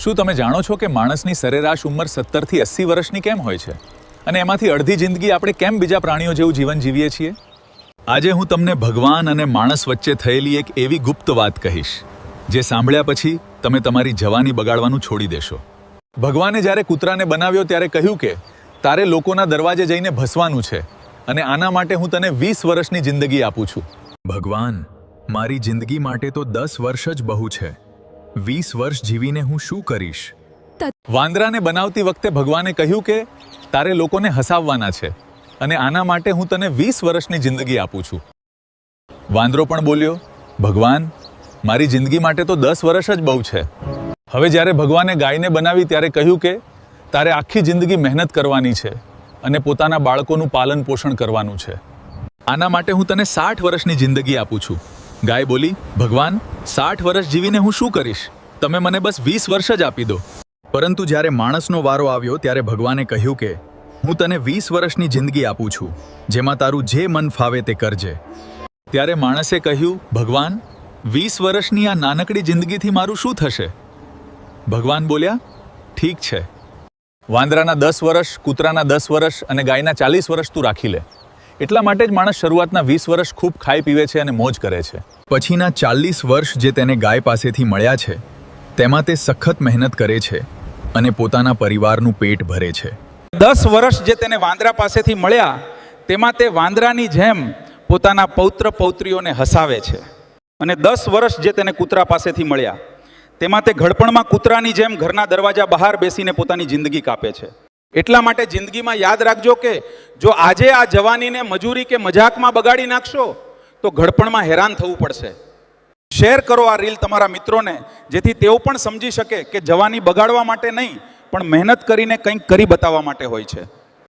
શું તમે જાણો છો કે માણસની સરેરાશ ઉંમર 70 થી 80 વર્ષની કેમ હોય છે? અને એમાંથી અડધી જિંદગી આપણે કેમ બીજા પ્રાણીઓ જેવું જીવન જીવીએ છીએ? આજે હું તમને ભગવાન અને માણસ વચ્ચે થયેલી એક એવી ગુપ્ત વાત કહીશ, જે સાંભળ્યા પછી તમે તમારી જવાની બગાડવાનું છોડી દેશો. ભગવાને જ્યારે કૂતરાને બનાવ્યો ત્યારે કહ્યું કે તારે લોકોના દરવાજે જઈને ભસવાનું છે અને આના માટે હું તને 20 વર્ષની જિંદગી આપું છું. ભગવાન, મારી જિંદગી માટે તો 10 વર્ષ જ બહુ છે. 20 વર્ષ જીવીને હું શું કરીશ? વાંદરાને બનાવતી વખતે ભગવાને કહ્યું કે તારે લોકોને હસાવવાના છે અને આના માટે હું તને 20 વર્ષની જિંદગી આપું છું. વાંદરો પણ બોલ્યો, ભગવાન, મારી જિંદગી માટે તો 10 વર્ષ જ બહુ છે. હવે જ્યારે ભગવાને ગાયને બનાવી ત્યારે કહ્યું કે તારે આખી જિંદગી મહેનત કરવાની છે અને પોતાના બાળકોનું પાલન પોષણ કરવાનું છે. આના માટે હું તને 60 વર્ષની જિંદગી આપું છું. ગાય બોલી, ભગવાન, 60 વર્ષ જીવીને હું શું કરીશ? તમે મને બસ 20 વર્ષ જ આપી દો. પરંતુ જ્યારે માણસનો વારો આવ્યો ત્યારે ભગવાને કહ્યું કે હું તને 20 વર્ષની જિંદગી આપું છું, જેમાં તારું જે મન ફાવે તે કરજે. ત્યારે માણસે કહ્યું, ભગવાન, 20 વર્ષની આ નાનકડી જિંદગીથી મારું શું થશે? ભગવાન બોલ્યા, ઠીક છે. વાંદરાના 10 વર્ષ, કૂતરાના 10 વર્ષ અને ગાયના 40 વર્ષ તું રાખી લે. એટલા માટે જ માણસ શરૂઆતના 20 વર્ષ ખૂબ ખાઈ પીવે છે અને મોજ કરે છે. પછીના 40 વર્ષ જે તેને ગાય પાસેથી મળ્યા છે, તેમાં તે સખત મહેનત કરે છે અને પોતાના પરિવારનું પેટ ભરે છે. 10 વર્ષ જે તેને વાંદરા પાસેથી મળ્યા, તેમાં તે વાંદરાની જેમ પોતાના પૌત્ર પૌત્રીઓને હસાવે છે. અને 10 વર્ષ જે તેને કૂતરા પાસેથી મળ્યા, તેમાં તે ઘડપણમાં કૂતરાની જેમ ઘરના દરવાજા બહાર બેસીને પોતાની જિંદગી કાપે છે. એટલા માટે જિંદગીમાં યાદ રાખજો કે જો આજે આ જવાનીને મજૂરી કે મજાકમાં બગાડી નાખશો તો ઘડપણમાં હેરાન થવું પડશે. શેર કરો આ રીલ તમારા મિત્રોને, જેથી તેઓ પણ સમજી શકે કે જવાની બગાડવા માટે નહીં, પણ મહેનત કરીને કંઈક કરી બતાવવા માટે હોય છે.